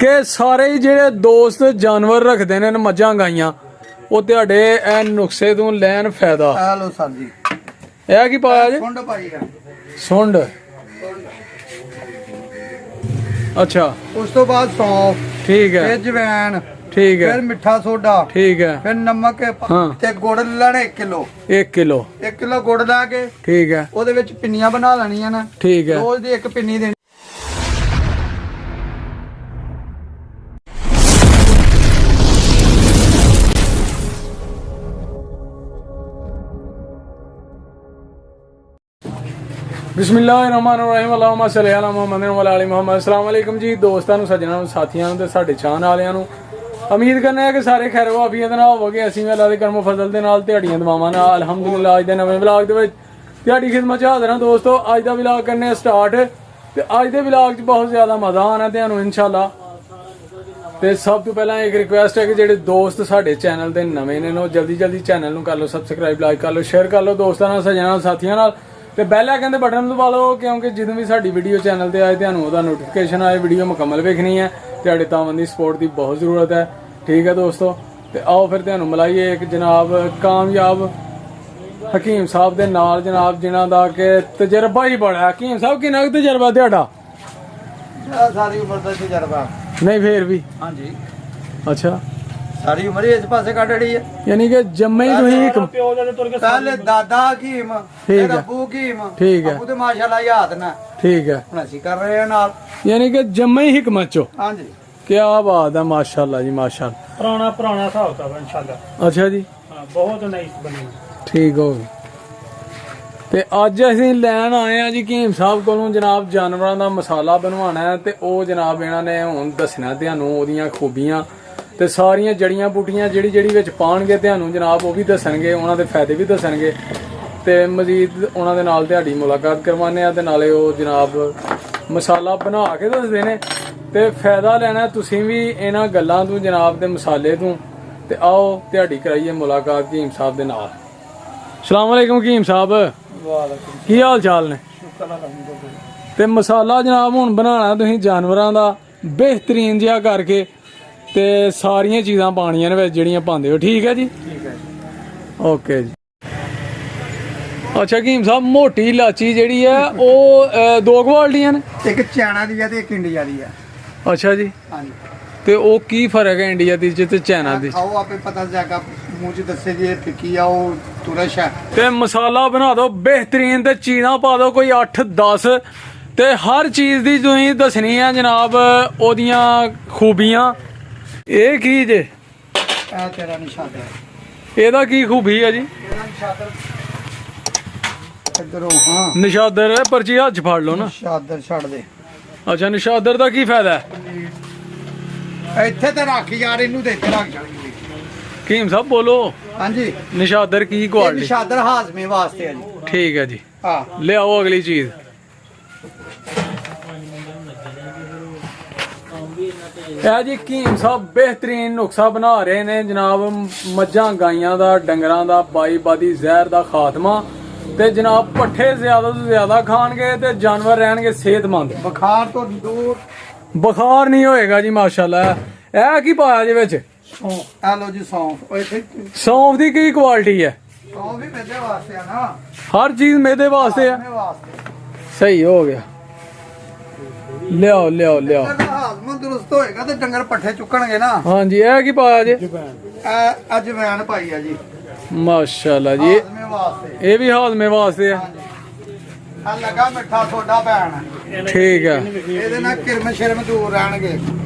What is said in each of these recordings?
कि सारे ही जेडे दोस्त जानवर रखते ने मझां गाइयां वो तुहाडे ए नुस्खे तो लैन फायदा। हेलो सर जी यह की पाया जी? सुंड पाई है। सुंड। अच्छा उस तो बाद सौंफ, ठीक है, फिर जवैन, ठीक है, फिर मिठा सोडा, ठीक है, फिर नमक हाँ। ते गुड़ लेना 1 किलो। 1 किलो 1 किलो गुड़ ला के ठीक है, ਉਹਦੇ ਵਿੱਚ ਪਿੰਨੀਆਂ ਬਣਾ ਲੈਣੀਆਂ ਨੇ। ठीक है। ਰੋਜ਼ ਦੀ 1 ਪਿੰਨੀ ਦੇਣੀ। ਬਿਸਮਿਲ੍ਲਾਹਿਰਰਹਿਮਾਨਿਰਰਹੀਮ ਅल्लाहुम्मा सल्लि अला मुहम्मद व अला मुहम्मद। अस्सलाम वालेकुम जी ਦੋਸਤਾਂ ਨੂੰ, ਸੱਜਣਾਂ ਨੂੰ, ਸਾਥੀਆਂ ਨੂੰ ਤੇ ਸਾਡੇ ਚਾਹਣ ਵਾਲਿਆਂ ਨੂੰ। ਉਮੀਦ ਕਰਨੇ ਆ ਕਿ ਸਾਰੇ ਖੈਰ ਵਾਫੀਅਤ ਨਾਲ ਹੋਵੋਗੇ। ਅਸੀਂ ਵੀ ਅੱਲਾਹ ਦੇ ਕਰਮ ਫਜ਼ਲ ਦੇ ਨਾਲ ਤੁਹਾਡੀਆਂ ਦੁਆਵਾਂ ਨਾਲ ਅਲਹਮਦੁਲਿਲਾ ਅੱਜ ਦੇ ਨਵੇਂ ਵਲੌਗ ਦੇ ਵਿੱਚ ਤੁਹਾਡੀ ਖਿਦਮਤ 'ਚ ਹਾਜ਼ਰ ਹਾਂ। ਦੋਸਤੋ ਅੱਜ ਦਾ ਵਲੌਗ ਕਰਨੇ ਸਟਾਰਟ ਤੇ ਅੱਜ ਦੇ ਵਲੌਗ 'ਚ ਬਹੁਤ ਜ਼ਿਆਦਾ ਮਜ਼ਾ ਆਣਾ ਤੁਹਾਨੂੰ ਇਨਸ਼ਾਅੱਲਾ। ਤੇ ਸਭ ਤੋਂ ਪਹਿਲਾਂ ਇੱਕ ਰਿਕੁਐਸਟ ਹੈ ਕਿ ਜਿਹੜੇ ਦੋਸਤ ਸਾਡੇ ਚੈਨਲ ਦੇ ਨਵੇਂ ਨੇ ਉਹ ਜਲਦੀ ਚੈਨਲ ਨੂੰ ਕਰ ਲਓ ਸਬਸਕ੍ਰਾਈਬ, ਲਾਈਕ ਕਰ ਲਓ, ਸ਼ੇਅਰ ਕਰ ਲਓ ਦੋਸਤਾਂ ਨਾਲ, ਸੱਜਣਾਂ ਨਾਲ, ਸਾਥੀਆਂ ਨਾਲ ਤੇ ਬੈਲ ਆਈਕਨ ਦੇ ਬਟਨ ਦਬਾ ਲਓ ਕਿਉਂਕਿ ਜਦੋਂ ਵੀ ਸਾਡੀ ਵੀਡੀਓ ਚੈਨਲ ਤੇ ਆਏ ਤੁਹਾਨੂੰ ਉਹਦਾ ਨੋਟੀਫਿਕੇਸ਼ਨ ਆਏ। ਵੀਡੀਓ ਮੁਕੰਮਲ ਵੇਖਣੀ ਹੈ, ਤੁਹਾਡੇ ਤਾਵਨ ਦੀ ਸਪੋਰਟ ਦੀ ਬਹੁਤ ਜ਼ਰੂਰਤ ਹੈ। ਠੀਕ ਹੈ ਦੋਸਤੋ, ਤੇ ਆਓ ਫਿਰ ਤੁਹਾਨੂੰ ਮਿਲਾਈਏ ਇੱਕ ਜਨਾਬ ਕਾਮਯਾਬ ਹਕੀਮ ਸਾਹਿਬ ਦੇ ਨਾਲ, ਜਨਾਬ ਜਿਨ੍ਹਾਂ ਦਾ ਕਿ ਤਜਰਬਾ ਹੀ ਬੜਾ। ਹਕੀਮ ਸਾਹਿਬ ਕਿੰਨਾ ਕੁ ਤਜਰਬਾ ਤੁਹਾਡਾ? ਸਾਰੀ ਉਮਰ ਦਾ ਤਜਰਬਾ। ਨਹੀਂ ਫੇਰ ਵੀ ਹਾਂਜੀ ਅੱਛਾ, ਸਾਰੀ ਉਮਰ ਹੀ ਇਸ ਪਾਸੇ ਕੱਢ ਰਹੀ ਹੈ। ਯਾਨੀ ਕਿ ਜੰਮੇ ਹੀ ਤੁਸੀਂ ਇੱਕ ਪਹਿਲੇ ਦਾਦਾ ਹਕੀਮ, ਫਿਰ ਅੱਬੂ ਹਕੀਮ। ਠੀਕ ਹੈ, ਅੱਬੂ ਤੇ ਮਾਸ਼ਾਅੱਲਾ ਯਾਦ ਨਾ। ਠੀਕ ਹੈ, ਹੁਣ ਅਸੀਂ ਕਰ ਰਹੇ ਹਾਂ ਨਾਲ। ਯਾਨੀ ਕਿ ਜੰਮੇ ਹੀ ਹਕਮਤ ਚੋ। ਹਾਂਜੀ क्या बात है, माशाल्लाह जी माशाल्लाह। पुराना हिसाब किताब इंशाल्लाह। अच्छा जी, हाँ, बहुत नाइस बनी। ठीक हो गई। ਤੇ ਅੱਜ ਅਸੀਂ ਲੈਣ ਆਏ ਆ ਜੀ ਹਕੀਮ ਸਾਹਿਬ ਕੋਲੋਂ ਜਨਾਬ ਜਾਨਵਰਾਂ ਦਾ ਮਸਾਲਾ ਬਣਵਾਉਣਾ ਹੈ ਤੇ ਉਹ ਜਨਾਬ ਇਹਨਾਂ ਨੇ ਹੁਣ ਦੱਸਣਾ ਤੁਹਾਨੂੰ ਉਹਦੀਆਂ ਖੂਬੀਆਂ ਤੇ ਸਾਰੀਆਂ ਜੜੀਆਂ ਬੂਟੀਆਂ ਜਿਹੜੀ ਵਿੱਚ ਪਾਣਗੇ ਤੁਹਾਨੂੰ ਜਨਾਬ ਉਹ ਵੀ ਦੱਸਣਗੇ, ਉਹਨਾਂ ਦੇ ਫਾਇਦੇ ਵੀ ਦੱਸਣਗੇ ਤੇ ਮਜ਼ੀਦ ਉਹਨਾਂ ਦੇ ਨਾਲ ਤੁਹਾਡੀ ਮੁਲਾਕਾਤ ਕਰਵਾਉਂਦੇ ਆ ਤੇ ਨਾਲੇ ਉਹ ਜਨਾਬ ਮਸਾਲਾ ਬਣਾ ਕੇ ਦੱਸਦੇ ਨੇ ਤੇ ਫਾਇਦਾ ਲੈਣਾ ਤੁਸੀਂ ਵੀ ਇਹਨਾਂ ਗੱਲਾਂ ਤੋਂ ਜਨਾਬ ਦੇ ਮਸਾਲੇ ਤੋਂ। ਤੇ ਆਓ ਤੁਹਾਡੀ ਕਰਾਈਏ ਮੁਲਾਕਾਤ ਹਕੀਮ ਸਾਹਿਬ ਦੇ ਨਾਲ। ਸਲਾਮ ਵਾਲੇਕੁਮ ਹਕੀਮ ਸਾਹਿਬ, ਵਾਲੇਕੁਮ ਕੀ ਹਾਲ ਚਾਲ ਨੇ? ਸ਼ੁਕਰ ਅਲਹਮਦੁਲਿਲਾ। ਤੇ ਮਸਾਲਾ ਜਨਾਬ ਹੁਣ ਬਣਾਉਣਾ ਤੁਸੀਂ ਜਾਨਵਰਾਂ ਦਾ ਬਿਹਤਰੀਨ ਜਿਹਾ ਕਰਕੇ ਤੇ ਸਾਰੀਆਂ ਚੀਜ਼ਾਂ ਪਾਣੀਆਂ ਨੇ ਵਿੱਚ ਜਿਹੜੀਆਂ ਪਾਉਂਦੇ ਹੋ। ਠੀਕ ਹੈ ਜੀ? ਠੀਕ ਹੈ ਜੀ, ਓਕੇ ਜੀ। ਅੱਛਾ ਹਕੀਮ ਸਾਹਿਬ ਮੋਟੀ ਇਲਾਚੀ ਜਿਹੜੀ ਹੈ ਉਹ ਦੋ ਕੁਆਲਟੀਆਂ ਨੇ? ਇੱਕ ਚਾਈਨਾ ਦੀ ਹੈ ਤੇ ਇੱਕ ਇੰਡੀਆ ਦੀ ਹੈ। ਅੱਛਾ ਜੀ, ਹਾਂਜੀ ਤੇ ਉਹ ਕੀ ਫਰਕ ਹੈ ਇੰਡੀਆ ਦੀ ਚ ਤੇ ਚਾਈਨਾ ਦੀ? ਖਾਓ ਆਪੇ ਪਤਾ ਜਾਏਗਾ। ਮੂੰਹ 'ਚ ਦੱਸੇ ਜੀ ਇਹ ਫਿੱਕੀ ਆ ਉਹ ਤੁਰਸ਼ ਹੈ। ਤੇ ਮਸਾਲਾ ਬਣਾ ਦਿਓ ਬਿਹਤਰੀਨ ਤੇ ਚੀਜ਼ਾਂ ਪਾ ਦਿਓ ਕੋਈ 8-10 ਤੇ ਹਰ ਚੀਜ਼ ਦੀ ਤੁਸੀਂ ਦੱਸਣੀ ਹੈ ਜਨਾਬ ਉਹਦੀਆਂ ਖੂਬੀਆਂ। ਇਹ ਕੀ ਜੇ? ਇਹ ਤੇਰਾ ਨਿਸ਼ਾਦਰ ਹੈ। ਇਹਦਾ ਕੀ ਖੂਬੀ ਹੈ ਜੀ? ਇਹਦਾ ਨਿਸ਼ਾਦਰ ਇੱਧਰੋਂ। ਹਾਂ ਨਿਸ਼ਾਦਰ ਪਰਚੀ ਹੱਥ 'ਚ ਫੜ ਲਓ ਨਾ। ਨਿਸ਼ਾਦਰ ਛੱਡ ਦੇ। ਅੱਛਾ ਨਿਸ਼ਾਦਰ ਦਾ ਕੀ ਫਾਇਦਾ ਹੈ? ਇੱਥੇ ਤੇ ਰੱਖ ਯਾਰ, ਇਹਨੂੰ ਦੇ ਇੱਥੇ ਰੱਖ ਜਾਣੀ। ਹਕੀਮ ਸਾਹਿਬ ਬੋਲੋ। ਹਾਂਜੀ ਨਿਸ਼ਾਦਰ ਕੀ ਇਹ ਕੁਆਲਿਟੀ? ਨਿਸ਼ਾਦਰ ਹਾਜ਼ਮੇ ਵਾਸਤੇ ਹੈ ਜੀ। ਠੀਕ ਹੈ ਜੀ, ਹਾਂ ਲਿਆਓ ਅਗਲੀ ਚੀਜ਼। ਇਹ ਜੀ ਹਕੀਮ ਸਾਹਿਬ ਬਿਹਤਰੀਨ ਨੁਕਸਾ ਬਣਾ ਰਹੇ ਨੇ ਜਨਾਬ ਮੱਝਾਂ ਗਾਈਆਂ ਦਾ, ਡੰਗਰਾਂ ਦਾ, ਬਾਦੀ ਜ਼ਹਿਰ ਦਾ ਖਾਤਮਾ ਤੇ ਜਨਾਬ ਪੱਠੇ ਜ਼ਿਆਦਾ ਤੋਂ ਜ਼ਿਆਦਾ ਖਾਣਗੇ ਤੇ ਜਾਨਵਰ ਰਹਿਣਗੇ ਸਿਹਤਮੰਦ। ਬੁਖਾਰ ਤੋਂ ਦੂਰ। ਬੁਖਾਰ ਨਹੀਂ ਹੋਏਗਾ ਜੀ ਮਾਸ਼ਾਅੱਲਾ। ਇਹ ਕੀ ਪਾਇਆ ਜੀ ਵਿੱਚ? ਸੌਂਫ। ਆ ਲੋ ਜੀ ਸੌਂਫ। ਉਹ ਇੱਥੇ ਸੌਂਫ ਦੀ ਕੀ ਕੁਆਲਿਟੀ ਹੈ? ਸੌਂਫ ਵੀ ਮੇਰੇ ਵਾਸਤੇ ਆ ਨਾ। ਹਰ ਚੀਜ਼ ਮੇਦੇ ਵਾਸਤੇ ਆ। ਮੇਰੇ ਵਾਸਤੇ ਸਹੀ ਹੋ ਗਿਆ, ਲਿਆਓ। ਇਹਦਾ ਹਾਜ਼ਮਾ ਦਰੁਸਤ ਹੋਏਗਾ ਤੇ ਡੰਗਰ ਪੱਠੇ ਚੁੱਕਣਗੇ ਨਾ। ਹਾਂਜੀ ਇਹ ਕੀ ਪਾਇਆ ਜੀ? ਇਹ ਅਜਵਾਇਣ ਪਾਈ ਆ ਜੀ ਮਾਸ਼ਾਅੱਲਾ ਜੀ, ਹਾਜ਼ਮੇ ਵਾਸਤੇ। ਇਹ ਵੀ ਹਾਜ਼ਮੇ ਵਾਸਤੇ ਆ। ਆ ਲੱਗਾ ਮਿੱਠਾ ਸੋਡਾ ਪੈਣ। ਠੀਕ ਆ, ਇਹਦੇ ਨਾਲ ਕਿਰਮ ਸ਼ਰਮ ਦੂਰ ਰਹਿਣਗੇ।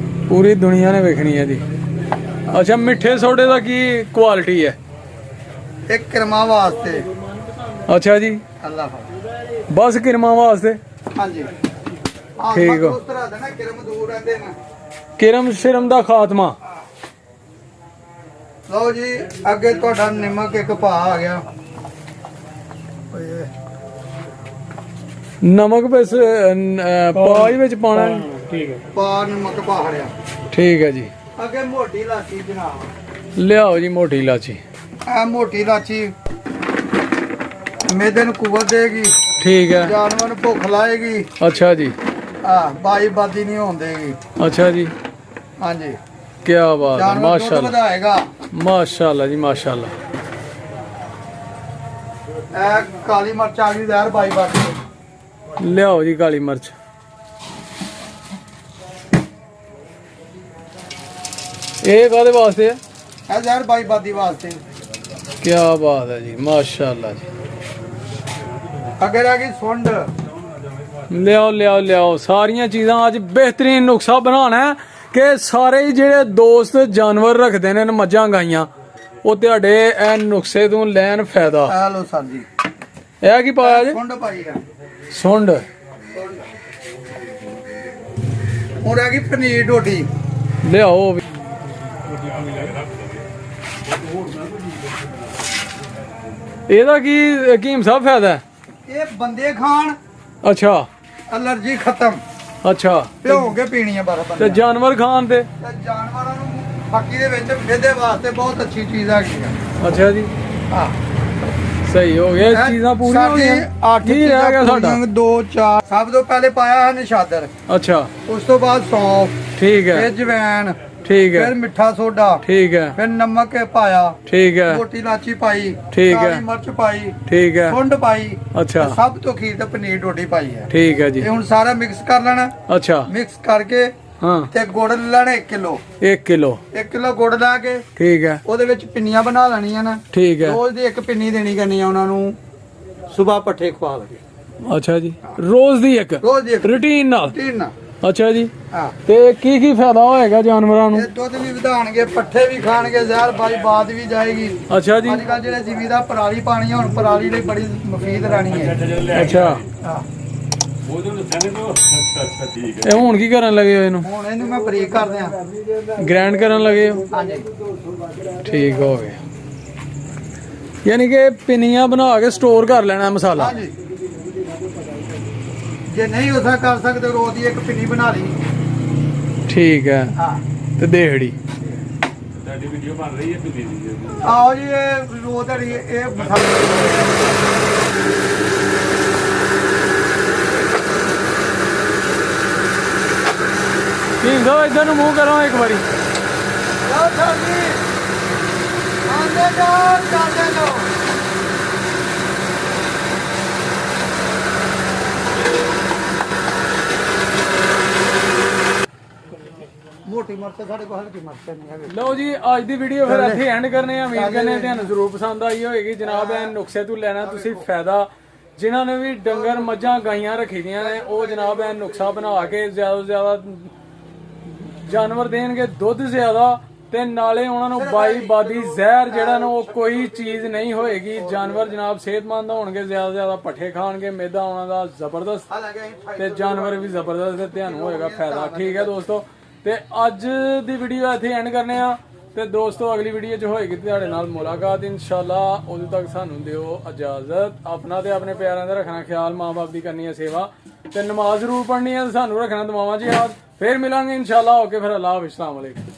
ਪੂਰੀ ਦੁਨੀਆ ਨੇ ਵੇਖਣੀ ਹੈ ਜੀ। ਅੱਛਾ ਮਿੱਠੇ ਸੋਡੇ ਦਾ ਕੀ ਕੁਆਲਿਟੀ ਹੈ? ਇੱਕ ਕਿਰਮਾ ਵਾਸਤੇ। ਅੱਛਾ ਜੀ, ਅੱਲਾਹ ਬਸ ਕਿਰਮਾਂ ਵਾਸਤੇ। ਹਾਂਜੀ ਠੀਕ ਹੋ। ਉਸ ਤਰ੍ਹਾਂ ਦਾ ਨਾ ਕਿਰਮ ਦੂਰ ਰਹਿੰਦੇ ਨੇ। ਕਿਰਮ ਸ਼ਰਮ ਦਾ ਖਾਤਮਾ। ਲਓ ਜੀ ਅੱਗੇ ਤੁਹਾਡਾ ਨਿਮਕ ਇੱਕ ਭਾ ਆ ਗਿਆ। ਨਮਕ ਬਸ ਪਾਈ ਵਿੱਚ ਪਾਣਾ। ठीक है। ਪਾ ਨਮਕ ਪਾ ਹੜਿਆ। ਠੀਕ ਹੈ ਜੀ, ਅੱਗੇ ਮੋਟੀ ਇਲਾਚੀ ਜਨਾਬ। ਲਿਆਓ ਜੀ ਮੋਟੀ ਇਲਾਚੀ। ਇਹ ਮੋਟੀ ਇਲਾਚੀ ਮੇਦੇ ਨੂੰ ਕੁਵਤ ਦੇਗੀ, ਠੀਕ ਹੈ, ਜਾਨਵਰ ਨੂੰ ਭੁੱਖ ਲਾਏਗੀ। ਅੱਛਾ ਜੀ, ਬਾਦੀ ਨਹੀਂ ਹੋਣ ਦੇਗੀ। ਅੱਛਾ ਜੀ, हाँ जी क्या बात है, जानवर दुध माशाल्लाह ਵਧਾਏਗਾ। माशाल्लाह जी माशाल्लाह। ਇਹ ਕਾਲੀ ਮਿਰਚ ਆ ਗਈ ਜ਼ਹਿਰ ਬਾਈ ਬਾਦੀ ਲਿਆਓ ਜੀ ਕਾਲੀ ਮਿਰਚ। ਇਹ ਕਾਹਦੇ ਵਾਸਤੇ ਹੈ? ਇਹ ਜ਼ਹਿਰ ਬਾਈ ਬਾਦੀ ਵਾਸਤੇ। क्या बात है जी माशाल्लाह जी। ਅਗਰ ਆ ਗਈ ਸੁੰਡ ਲਿਆਓ ਲਿਆਓ ਲਿਆਓ ਸਾਰੀਆਂ ਚੀਜ਼ਾਂ। ਅੱਜ ਬਿਹਤਰੀਨ ਨੁਕਸਾ ਬਣਾਉਣਾ ਹੈ ਕਿ ਸਾਰੇ ਹੀ ਜਿਹੜੇ ਦੋਸਤ ਜਾਨਵਰ ਰੱਖਦੇ ਨੇ ਮੱਝਾਂ ਗਾਈਆਂ ਉਹ ਤੁਹਾਡੇ ਇਹ ਨੁਕਸੇ ਤੋਂ ਲੈਣ ਫਾਇਦਾ। ਇਹ ਲੋ ਸਰ ਜੀ ਇਹ ਕੀ ਪਾਇਆ ਜੀ? ਸੁੰਡ ਪਾਈ ਆ। ਸੁੰਡ। ਹੁਣ ਆ ਗਈ ਪਨੀਰ ਢੋਡੀ। ਲਿਆਓ ਵੀ। ਇਹਦਾ ਕੀ ਹਕੀਮ ਸਾਹਿਬ ਫਾਇਦਾ ਹੈ? ਇਹ ਬੰਦੇ ਖਾਣ ਅੱਛਾ ਅਲਰਜੀ ਖਤਮ। ਅੱਛਾ ਭਿਓ ਕੇ ਪੀਣੀ ਆ ਬਾਰਾ ਤੇ ਬੰਦੇ। ਜਾਨਵਰ ਖਾਣ ਤੇ? ਤੇ ਜਾਨਵਰਾਂ ਨੂੰ ਬਾਕੀ ਦੇ ਵਿੱਚ ਇਹਦੇ ਵਾਸਤੇ ਬਹੁਤ ਅੱਛੀ ਚੀਜ਼ ਹੈਗੀ ਆ। ਅੱਛਾ ਜੀ ਹਾਂ ਸਹੀ ਹੋ ਗਿਆ। ਇਹ ਚੀਜ਼ਾਂ ਪੂਰੀਆਂ ਹੋ ਗਈਆਂ। 8 ਕੀ ਰਹਿ ਗਿਆ ਸਾਡਾ? 2 4 ਸਭ ਤੋਂ ਪਹਿਲੇ ਪਾਇਆ ਹੈ ਨਿਸ਼ਾਦਰ। ਅੱਛਾ ਉਸ ਤੋਂ ਬਾਅਦ ਸੌਂਫ, ਠੀਕ ਫਿਰ ਹੈ ਜਵੈਣ, ਠੀਕ ਹੈ ਫਿਰ ਮਿੱਠਾ ਸੋਡਾ, ਠੀਕ ਹੈ ਫਿਰ ਨਮਕ ਪਾਇਆ, ਠੀਕ ਹੈ ਮੋਟੀ ਇਲਾਚੀ ਪਾਈ, ਠੀਕ ਹੈ। ਕਾਲੀ ਮਿਰਚ ਪਾਈ, ਠੀਕ ਹੈ ਸੁੰਡ ਪਾਈ, ਅੱਛਾ ਤੇ ਸਭ ਤੋਂ ਅਖੀਰ ਤੇ ਪਨੀਰ ਢੋਡੀ ਪਾਈ ਹੈ। ਠੀਕ ਹੈ ਜੀ ਇਹ ਹੁਣ ਸਾਰਾ ਮਿਕਸ ਕਰ ਲੈਣਾ। ਅੱਛਾ ਮਿਕਸ ਕਰਕੇ ਹਾਂ ਤੇ ਗੁੜ ਲੈ ਲੈਣਾ 1 ਕਿਲੋ। 1 ਕਿਲੋ 1 ਕਿਲੋ ਗੁੜ ਲਾ ਕੇ ਠੀਕ ਹੈ ਉਹਦੇ ਵਿੱਚ ਪਿੰਨੀਆਂ ਬਣਾ ਲੈਣੀਆਂ ਨਾ। ਠੀਕ ਹੈ ਰੋਜ਼ ਦੀ ਇੱਕ ਪਿੰਨੀ ਦੇਣੀ ਕਰਨੀ ਆ ਉਹਨਾਂ ਨੂੰ। ਸਵੇਰ ਪੱਠੇ ਖਵਾ ਲਗੇ ਅੱਛਾ ਜੀ ਰੋਜ਼ ਦੀ ਇੱਕ ਰੋਜ਼ ਦੀ ਇੱਕ ਰੂਟੀਨ ਨਾਲ। ਟੀਨ ਨਾ। ਅੱਛਾ ਜੀ ਹਾਂ ਤੇ ਕੀ ਕੀ ਫਾਇਦਾ ਹੋਏਗਾ ਜਾਨਵਰਾਂ ਨੂੰ? ਇਹ ਦੁੱਧ ਵੀ ਵਧਾਣਗੇ, ਪੱਠੇ ਵੀ ਖਾਣਗੇ, ਜ਼ਹਿਰ ਬਾਈ ਬਾਦ ਵੀ ਜਾਏਗੀ। ਅੱਛਾ ਜੀ ਅੱਜ ਕੱਲ ਜਿਹੜੇ ਜ਼ਿਮੀਦਾਰ ਪਰਾਲੀ ਪਾਣੀ ਆ, ਹੁਣ ਪਰਾਲੀ ਲਈ ਬੜੀ ਮਫੀਦ ਰਾਣੀ ਹੈ। ਅੱਛਾ ਹਾਂ ਇਹ ਹੁਣ ਕੀ ਕਰਨ ਲੱਗੇ ਹੋ ਇਹਨੂੰ? ਹੁਣ ਇਹਨੂੰ ਮੈਂ ਬਰੀਕ ਕਰ ਦਿਆਂ। ਗ੍ਰਾਈਂਡ ਕਰਨ ਲੱਗੇ ਹੋ? ਹਾਂਜੀ ਠੀਕ ਹੋ ਗਿਆ। ਯਾਨੀ ਕਿ ਪਿੰਨੀਆਂ ਬਣਾ ਕੇ ਸਟੋਰ ਕਰ ਲੈਣਾ ਮਸਾਲਾ। ਹਾਂਜੀ ਜੇ ਨਹੀਂ ਉਸਾ ਕਰ ਸਕਦੇ ਰੋਜ਼ ਦੀ ਇੱਕ ਪਿੰਨੀ ਬਣਾ ਲਈ। ਠੀਕ ਹੈ ਹਾਂ ਤੇ ਦੇਹੜੀ। ਆਓ ਜੀ ਇਹ ਰੋਜ਼ ਦੀ ਇਹ ਮਸਾਲਾ ਠੀਕ ਹੋ ਇਧਰ ਨੂੰ ਮੂੰਹ ਕਰੋ ਇੱਕ ਵਾਰੀ। ਲਓ ਸਰ ਜੀ ਆਂਦੇ ਜਾਓ ਜਾਂਦੇ ਜਾਓ। ਮੋਟੀ ਮਿਰਚ ਸਾਡੇ ਕੋਲ ਹਲਕੀ ਮਿਰਚ ਨਹੀਂ ਹੈਗੀ। ਲਓ ਜੀ ਅੱਜ ਦੀ ਵੀਡੀਓ ਫਿਰ ਇੱਥੇ ਐਂਡ ਕਰਨੇ ਆ। ਉਮੀਦ ਕਰਨੇ ਆ ਤੁਹਾਨੂੰ ਜ਼ਰੂਰ ਪਸੰਦ ਆਈ ਹੋਏਗੀ। ਜਨਾਬ ਇਹ ਨੁਕਸੇ ਤੋਂ ਲੈਣਾ ਤੁਸੀਂ ਫਾਇਦਾ। ਜਿਨ੍ਹਾਂ ਨੇ ਵੀ ਡੰਗਰ ਮੱਝਾਂ ਗਾਈਆਂ ਰੱਖੀ ਦੀਆਂ ਨੇ ਉਹ ਜਨਾਬ ਇਹ ਨੁਕਸਾ ਬਣਾ ਕੇ ਜ਼ਿਆਦਾ ਤੋਂ ਜ਼ਿਆਦਾ ਜਾਨਵਰ ਦੇਣਗੇ ਦੁੱਧ ਜ਼ਿਆਦਾ ਤੇ ਨਾਲੇ ਉਹਨਾਂ ਨੂੰ ਬਾਈ ਬਾਦੀ ਜ਼ਹਿਰ ਜਿਹੜਾ ਨਾ ਉਹ ਕੋਈ ਚੀਜ਼ ਨਹੀਂ ਹੋਏਗੀ। ਜਾਨਵਰ ਜਨਾਬ ਸਿਹਤਮੰਦ ਹੋਣਗੇ, ਜ਼ਿਆਦਾ ਤੋਂ ਜ਼ਿਆਦਾ ਪੱਠੇ ਖਾਣਗੇ, ਮੇਦਾ ਉਹਨਾਂ ਦਾ ਜ਼ਬਰਦਸਤ ਤੇ ਜਾਨਵਰ ਵੀ ਜ਼ਬਰਦਸਤ ਤੇ ਤੁਹਾਨੂੰ ਹੋਏਗਾ ਫਾਇਦਾ। ਠੀਕ ਹੈ ਦੋਸਤੋ ਤੇ ਅੱਜ ਦੀ ਵੀਡੀਓ ਇੱਥੇ ਐਂਡ ਕਰਨੇ ਆ ਤੇ ਦੋਸਤੋ ਅਗਲੀ ਵੀਡੀਓ 'ਚ ਹੋਏਗੀ ਤੁਹਾਡੇ ਨਾਲ ਮੁਲਾਕਾਤ ਇਨਸ਼ਾਅੱਲਾ। ਉਦੋਂ ਤੱਕ ਸਾਨੂੰ ਦਿਓ ਇਜਾਜ਼ਤ। ਆਪਣਾ ਤੇ ਆਪਣੇ ਪਿਆਰਿਆਂ ਦਾ ਰੱਖਣਾ ਖਿਆਲ, ਮਾਂ-ਬਾਪ ਦੀ ਕਰਨੀ ਹੈ ਸੇਵਾ ਤੇ ਨਮਾਜ਼ ਜ਼ਰੂਰ ਪੜ੍ਹਨੀ ਹੈ। ਸਾਨੂੰ ਰੱਖਣਾ ਦੁਆਵਾਂ 'ਚ ਯਾਦ। ਫਿਰ ਮਿਲਾਂਗੇ ਇਨਸ਼ਾਅੱਲਾ। ਓਕੇ ਫਿਰ ਅੱਲਾਹ ਹਾਫਿਜ਼। अस्सलाम वालेकुम।